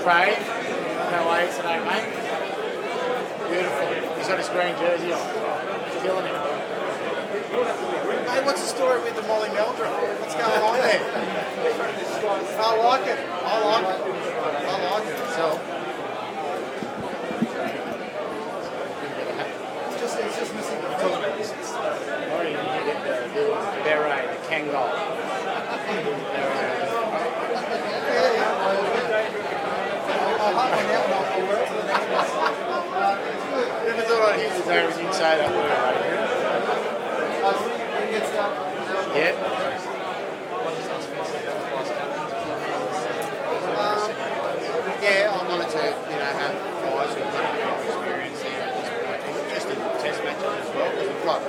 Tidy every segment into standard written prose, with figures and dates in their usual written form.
Craig, how are you today, mate? Beautiful. He's got his green jersey on. He's killing it. Hey, what's the story with the Molly Meldrum? What's going on there? I like it. So, It's just missing the or you can get the beret, the Kangol. Never thought I'd hit the day when you'd say that word right here. Yeah. Yeah, I wanted to, have guys who've got a bit of experience there at this point, just in test matches as well, because we've got,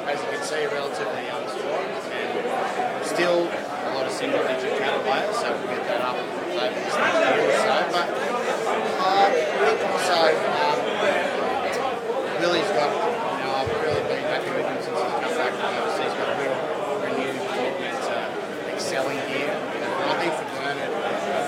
as you can see, a relatively young squad, and still a lot of single-digit cattle players, so we'll get that up over this next year or so. But I think also Billy's got, I've really been happy with him since he's come back from overseas. He's got a real renewed commitment to excelling here. And I think for Bernard,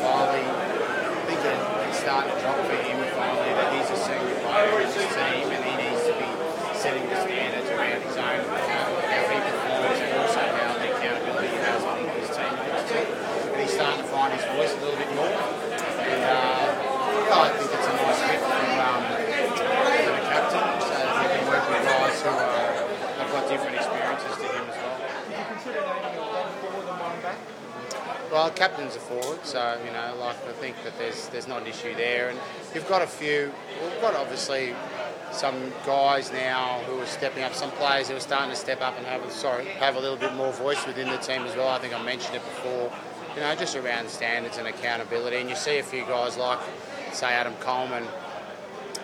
Wallaby, I think that it's starting to drop for him finally, that he's a senior player in this team and he needs to be setting the standards around his own, how he performs and also how the accountability he has on his teammates too. And he's starting to find his voice a little bit more. And I think it's a nice fit for the captain, so that he can work with guys who have got different experiences to him as well. Did you consider naming one forward and one back? Well, captain's a forward, so I think that there's not an issue there, and you've got we've got obviously some guys now who are stepping up, some players who are starting to step up and have a little bit more voice within the team as well. I think I mentioned it before, just around standards and accountability, and you see a few guys like, say, Adam Coleman,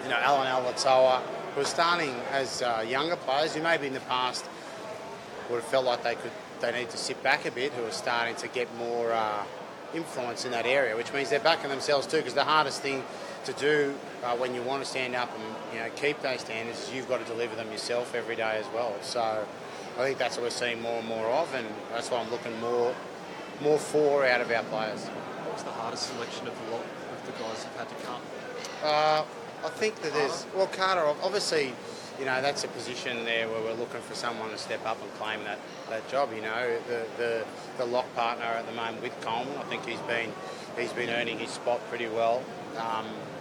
Alan Alatoa, who are starting as younger players who maybe in the past would have felt like they need to sit back a bit, who are starting to get more influence in that area, which means they're backing themselves too, because the hardest thing to do when you want to stand up and keep those standards is you've got to deliver them yourself every day as well. So I think that's what we're seeing more and more of, and that's why I'm looking more for out of our players. What was the hardest selection of the lot of the guys who've had to cut? I think that Carter, obviously, that's a position there where we're looking for someone to step up and claim that job. The lock partner at the moment with Coleman, I think he's been earning his spot pretty well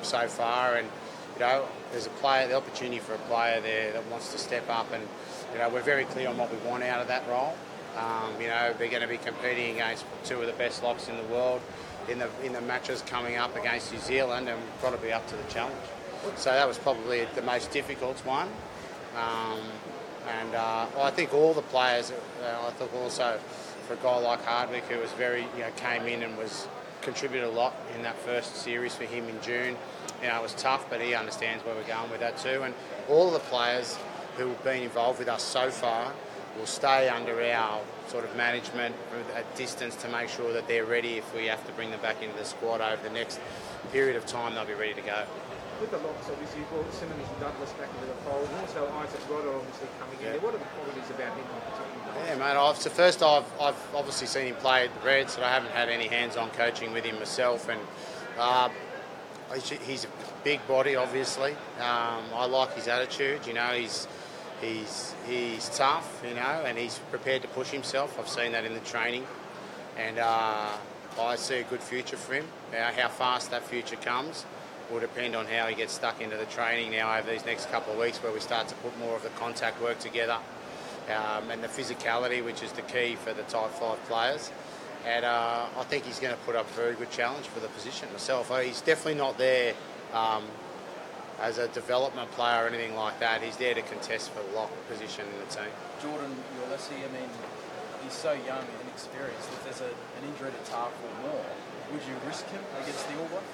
so far, and there's the opportunity for a player there that wants to step up, and we're very clear on what we want out of that role. They're going to be competing against two of the best locks in the world in the matches coming up against New Zealand, and we've got to be up to the challenge. So that was probably the most difficult one. I think all the players, I think also for a guy like Hardwick, who was came in and contributed a lot in that first series for him in June. It was tough, but he understands where we're going with that too. And all of the players who have been involved with us so far will stay under our sort of management at distance to make sure that they're ready if we have to bring them back into the squad over the next period of time. They'll be ready to go. With the locks, obviously, you've brought Simmons and Douglas back into the fold, and also Isaac Rodder obviously coming in. What are the qualities about him in particular? Yeah, mate, I've obviously seen him play at the Reds, but I haven't had any hands-on coaching with him myself, and he's a big body, obviously. I like his attitude. He's tough, and he's prepared to push himself. I've seen that in the training, and I see a good future for him. How fast that future comes will depend on how he gets stuck into the training now over these next couple of weeks, where we start to put more of the contact work together, and the physicality, which is the key for the Type 5 players. And I think he's going to put up a very good challenge for the position myself. He's definitely not there as a development player or anything like that. He's there to contest for the lock position in the team. Jordan Uelese, he's so young and inexperienced. If there's an injury to Tark or more, would you risk him against the All Blacks?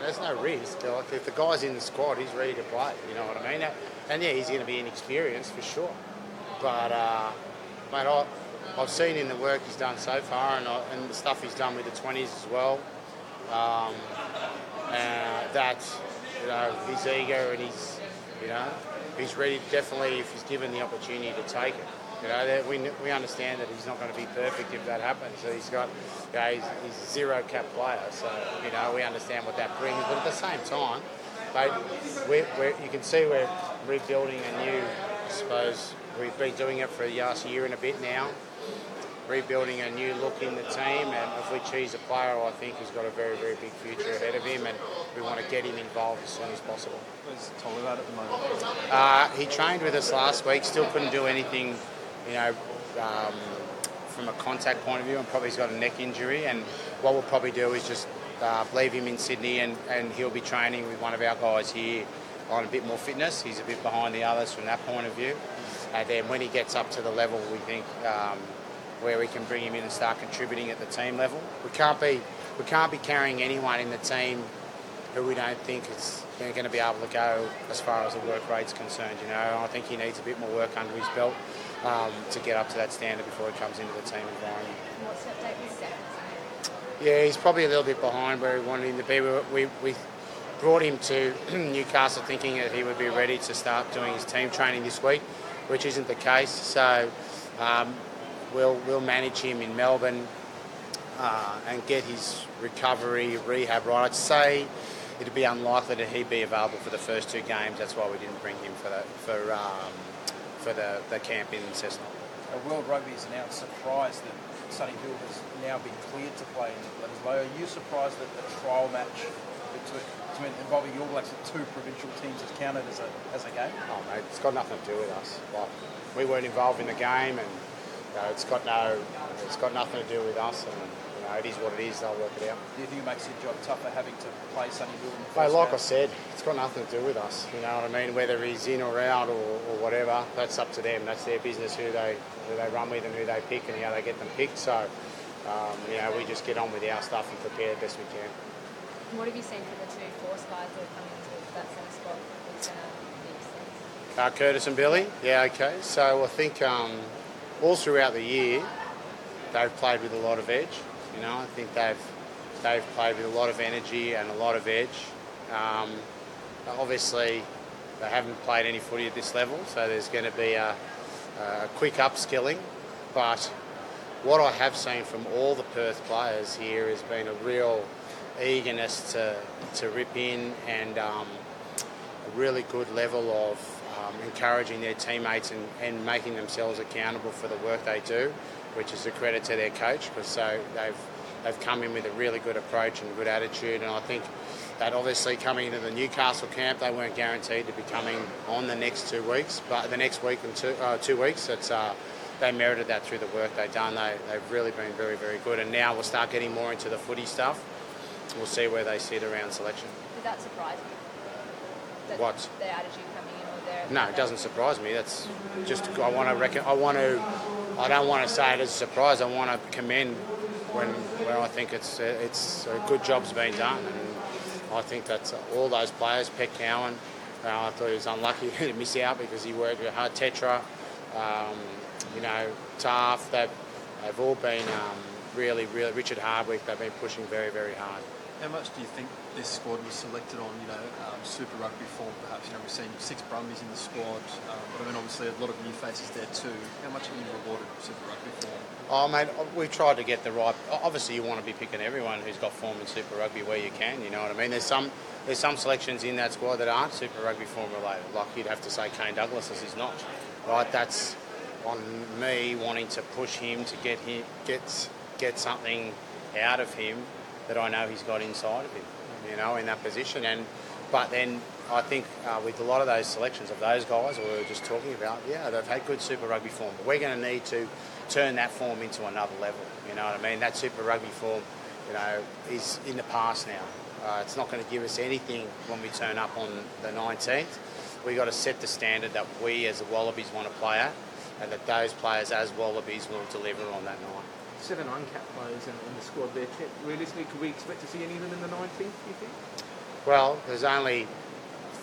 There's no risk. If the guy's in the squad, he's ready to play. You know what I mean? And yeah, he's going to be inexperienced for sure. But mate, I've seen in the work he's done so far, and the stuff he's done with the 20s as well. That he's eager and he's ready. Definitely, if he's given the opportunity to take it. You know, that we understand that he's not going to be perfect if that happens. So he's got, you know, he's a zero cap player. So, you know, we understand what that brings. But at the same time, you can see we're rebuilding a new, I suppose, we've been doing it for the last year and a bit now, rebuilding a new look in the team, and of which he's a player I think who's got a very, very big future ahead of him, and we want to get him involved as soon as possible. Where's Tommy at the moment? He trained with us last week, still couldn't do anything, you know, from a contact point of view, and probably he's got a neck injury, and what we'll probably do is just leave him in Sydney, and he'll be training with one of our guys here on a bit more fitness. He's a bit behind the others from that point of view. And then when he gets up to the level we think where we can bring him in and start contributing at the team level, we can't be carrying anyone in the team who we don't think is going to be able to go as far as the work rate's concerned. You know, I think he needs a bit more work under his belt to get up to that standard before he comes into the team environment. What's the update with Seth? Yeah, he's probably a little bit behind where we wanted him to be. We brought him to Newcastle thinking that he would be ready to start doing his team training this week, which isn't the case. So we'll manage him in Melbourne and get his recovery, rehab right. I'd say it'd be unlikely that he'd be available for the first 2 games. That's why we didn't bring him for the camp in Cessnock. World Rugby has announced surprise that Sonny Bill has now been cleared to play in Bledisloe. Are you surprised that the trial match involving the All Blacks at 2 provincial teams is counted as a game? Oh mate, it's got nothing to do with us. Like, we weren't involved in the game, and you know, it's got nothing to do with us. And you know, it is what it is. They'll work it out. Do you think it makes your job tougher having to play Sonny Bill in the first Mate, like game? I said, it's got nothing to do with us. You know what I mean? Whether he's in or out or whatever, that's up to them. That's their business, who they run with and who they pick and how they get them picked. So, you know, we just get on with our stuff and prepare the best we can. What have you seen for the 2 force guys that are coming into that centre spot with centre? Curtis and Billy? Yeah, okay. So I think all throughout the year, they've played with a lot of edge. You know, I think they've played with a lot of energy and a lot of edge. Obviously, they haven't played any footy at this level, so there's going to be a quick upskilling. But what I have seen from all the Perth players here has been a real eagerness to rip in, and a really good level of encouraging their teammates and making themselves accountable for the work they do, which is a credit to their coach, because so they've come in with a really good approach and good attitude. And I think that obviously coming into the Newcastle camp, they weren't guaranteed to be coming on the next 2 weeks, but the next week and 2 weeks, they merited that through the work they've done. They've really been very, very good. And now we'll start getting more into the footy stuff. We'll see where they sit around selection. Did that surprise you? What? Their attitude coming in, or their... No, it doesn't surprise me. That's just, I don't want to say it as a surprise. I want to commend when I think it's a good job's been done. And I think that's all those players. Peck Cowan, I thought he was unlucky to miss out because he worked with hard. Tetra, you know, Taft, they've all been really, Richard Hardwick, they've been pushing very, very hard. How much do you think this squad was selected on, you know, Super Rugby form perhaps? You know, we've seen 6 Brumbies in the squad, but I mean, obviously a lot of new faces there too. How much have you rewarded Super Rugby form? Oh, mate, we've tried to get the right... Obviously, you want to be picking everyone who's got form in Super Rugby where you can, you know what I mean? There's some selections in that squad that aren't Super Rugby form related. Like, you'd have to say Kane Douglas is not, right? That's on me wanting to push him to get something out of him that I know he's got inside of him, you know, in that position. But then I think with a lot of those selections of those guys we were just talking about, yeah, they've had good Super Rugby form, but we're going to need to turn that form into another level, you know what I mean? That Super Rugby form, you know, is in the past now. It's not going to give us anything when we turn up on the 19th. We've got to set the standard that we as the Wallabies want to play at, and that those players as Wallabies will deliver on that night. 7 uncapped players in the squad there. Realistically, could we expect to see any of them in the 19th, do you think? Well, there's only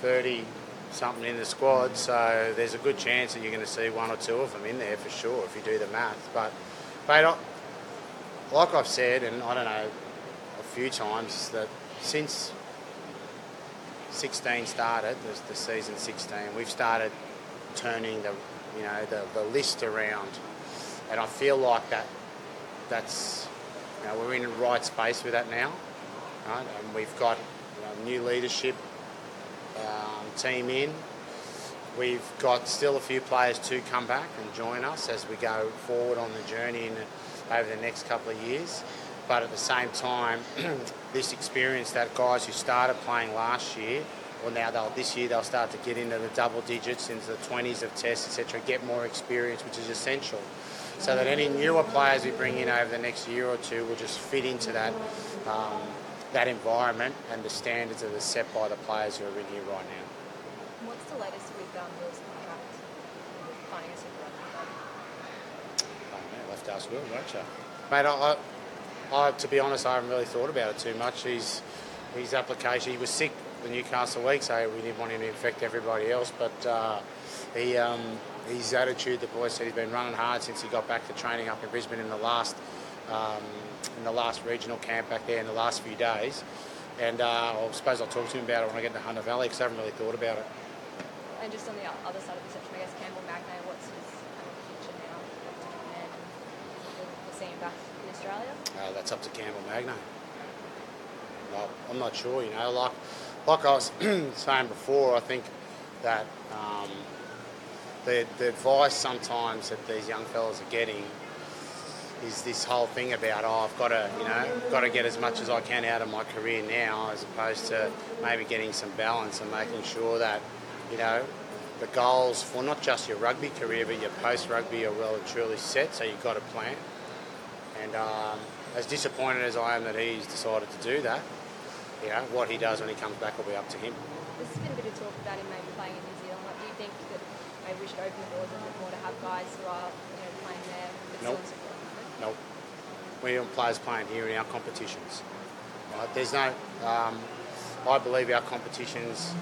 30-something in the squad, so there's a good chance that you're going to see 1 or 2 of them in there for sure if you do the math. But mate, like I've said, and I don't know, a few times, that since 16 started, the season 16, we've started turning you know, the list around, and I feel like that's, you know, we're in the right space with that now, right? And we've got, you know, new leadership team in. We've got still a few players to come back and join us as we go forward on the journey over the next couple of years. But at the same time, this experience that guys who started playing last year, well now this year they'll start to get into the double digits, into the 20s of tests, etc., get more experience, which is essential. So that any newer players we bring in over the next year or two will just fit into that that environment and the standards that are set by the players who are in here right now. What's the latest with Will's contract with finding a Super Rugby club? Oh, man, left us Will, won't you? Mate, I, to be honest, I haven't really thought about it too much. His application, he was sick the Newcastle week, so we didn't want him to infect everybody else, but his attitude, the boy said he's been running hard since he got back to training up in Brisbane in the last regional camp back there in the last few days. And I suppose I'll talk to him about it when I get to Hunter Valley, because I haven't really thought about it. And just on the other side of the spectrum, I guess Campbell Magnay, what's his future now? And we'll see him back in Australia? That's up to Campbell Magnay. I'm not sure, you know, like I was saying before, I think that the advice sometimes that these young fellas are getting is this whole thing about, I've got to get as much as I can out of my career now, as opposed to maybe getting some balance and making sure that, you know, the goals for not just your rugby career but your post-rugby are well and truly set, so you've got a plan. And as disappointed as I am that he's decided to do that, you know, what he does when he comes back will be up to him. There's been a bit of talk about him maybe playing in New Zealand. Like, do you think that maybe we should open the doors a bit more to have guys who are, you know, playing there? Nope. We want players playing here in our competitions. Right? There's no. I believe our competitions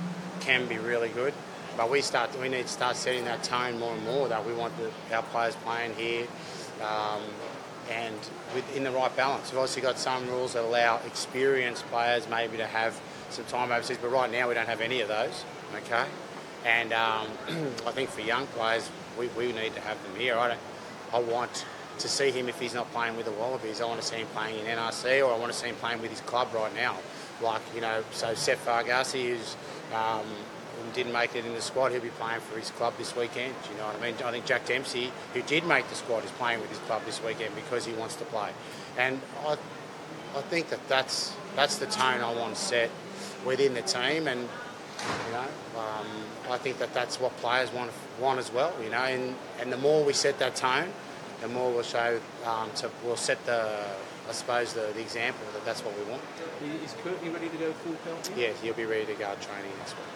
can be really good, but we need to start setting that tone more and more that we want our players playing here. And in the right balance. We've obviously got some rules that allow experienced players maybe to have some time overseas, but right now we don't have any of those, okay? And I think for young players, we need to have them here. I want to see him, if he's not playing with the Wallabies, I want to see him playing in NRC, or I want to see him playing with his club right now. Like, you know, so Seth Fargassi, who's didn't make it in the squad, he'll be playing for his club this weekend. Do you know what I mean? I think Jack Dempsey, who did make the squad, is playing with his club this weekend because he wants to play. And I think that's the tone I want to set within the team, and you know, I think that's what players want as well. You know, and the more we set that tone, the more we'll show. We'll set the example that that's what we want. Is Courtney ready to go full pelt? Yeah, he'll be ready to go training next week.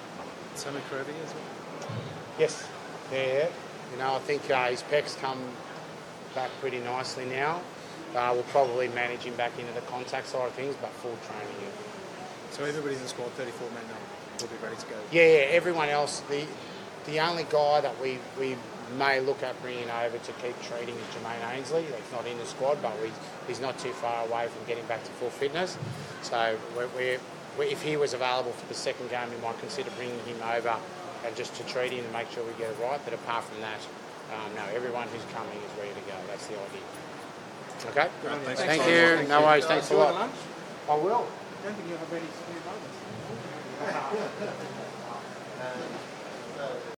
Sammy Kirby as well? Yes, yeah. You know, I think his pecs come back pretty nicely now. We'll probably manage him back into the contact side of things, but full training. Yeah. So everybody's in the squad, 34 men now, will be ready to go? Yeah, everyone else. The only guy that we may look at bringing over to keep treating is Jermaine Ainsley. That's not in the squad, but he's not too far away from getting back to full fitness. So if he was available for the second game, we might consider bringing him over and just to treat him and make sure we get it right. But apart from that, no, everyone who's coming is ready to go. That's the idea. Okay? Great, Thank you. No worries. Thanks a lot. Lunch? I will. I don't think you'll have any spare moments.